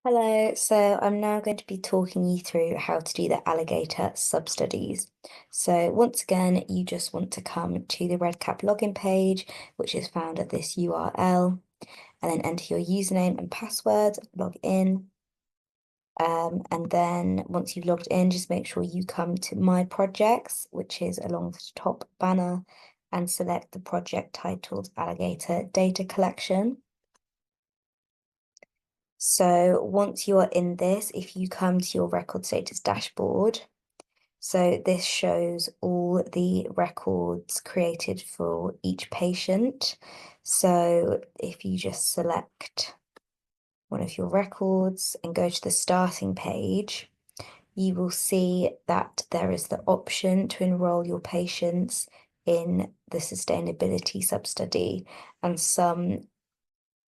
Hello, so I'm now going to be talking you through how to do the alligator sub-studies. So once again, you just want to come to the REDCap login page, which is found at this URL, and then enter your username and password, log in. And then once you've logged in, just make sure you come to My Projects, which is along the top banner, and select the project titled Alligator Data Collection. So once you are in this, if you come to your record status dashboard, so this shows all the records created for each patient. So if you just select one of your records and go to the starting page, you will see that there is the option to enroll your patients in the sustainability sub-study, and some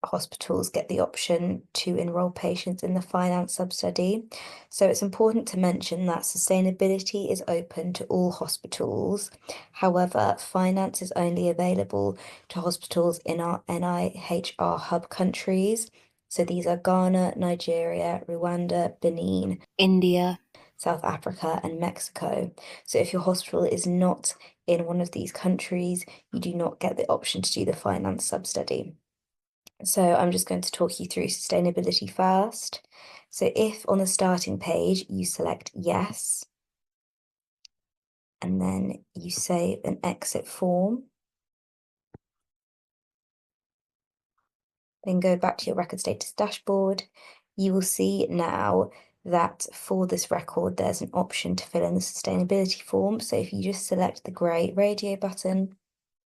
hospitals get the option to enroll patients in the finance sub-study. So it's important to mention that sustainability is open to all hospitals. However, finance is only available to hospitals in our NIHR hub countries. So these are Ghana, Nigeria, Rwanda, Benin, India, South Africa, and Mexico. So if your hospital is not in one of these countries, you do not get the option to do the finance sub-study. So I'm just going to talk you through sustainability first. So if on the starting page you select yes, and then you save an exit form, then go back to your record status dashboard, you will see now that for this record, there's an option to fill in the sustainability form. So if you just select the grey radio button,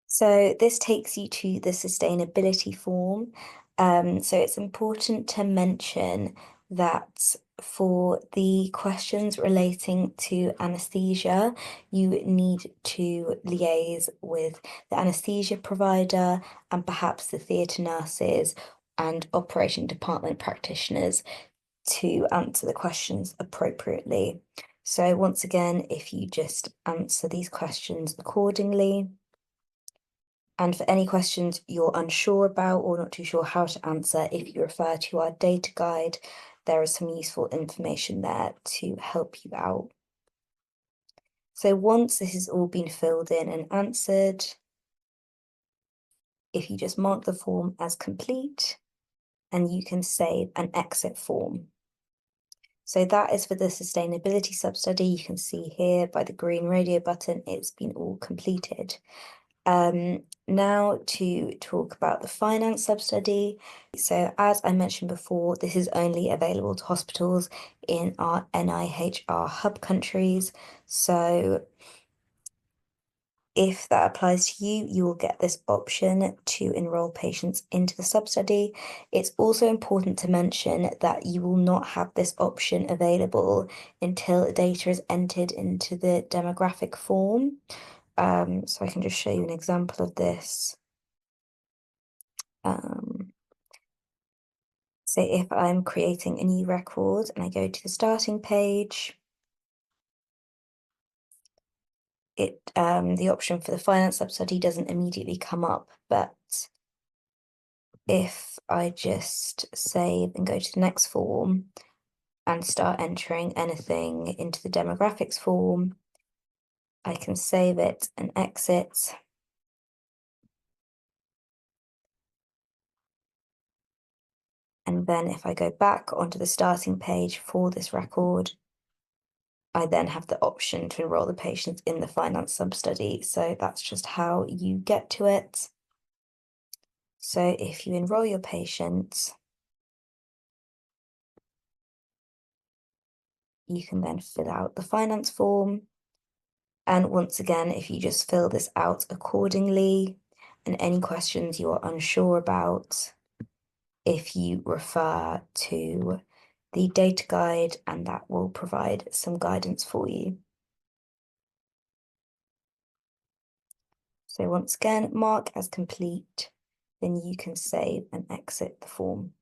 so this takes you to the sustainability form. So it's important to mention that for the questions relating to anaesthesia, you need to liaise with the anaesthesia provider and perhaps the theatre nurses and operation department practitioners to answer the questions appropriately. So once again, if you just answer these questions accordingly, and for any questions you're unsure about or not too sure how to answer, if you refer to our data guide, there is some useful information there to help you out. So once this has all been filled in and answered, if you just mark the form as complete, and you can save an exit form. So that is for the sustainability sub-study. You can see here by the green radio button, it's been all completed. Now to talk about the finance sub-study. So as I mentioned before, this is only available to hospitals in our NIHR hub countries. So if that applies to you, you will get this option to enroll patients into the sub-study. It's also important to mention that you will not have this option available until data is entered into the demographic form. So I can just show you an example of this. Say if I'm creating a new record and I go to the starting page, the option for the finance sub-study doesn't immediately come up, but if I just save and go to the next form and start entering anything into the demographics form, I can save it and exit. And then if I go back onto the starting page for this record, I then have the option to enroll the patients in the finance sub-study. So that's just how you get to it. So if you enroll your patients, you can then fill out the finance form. And once again, if you just fill this out accordingly, and any questions you are unsure about, if you refer to the data guide, and that will provide some guidance for you. So once again, mark as complete, then you can save and exit the form.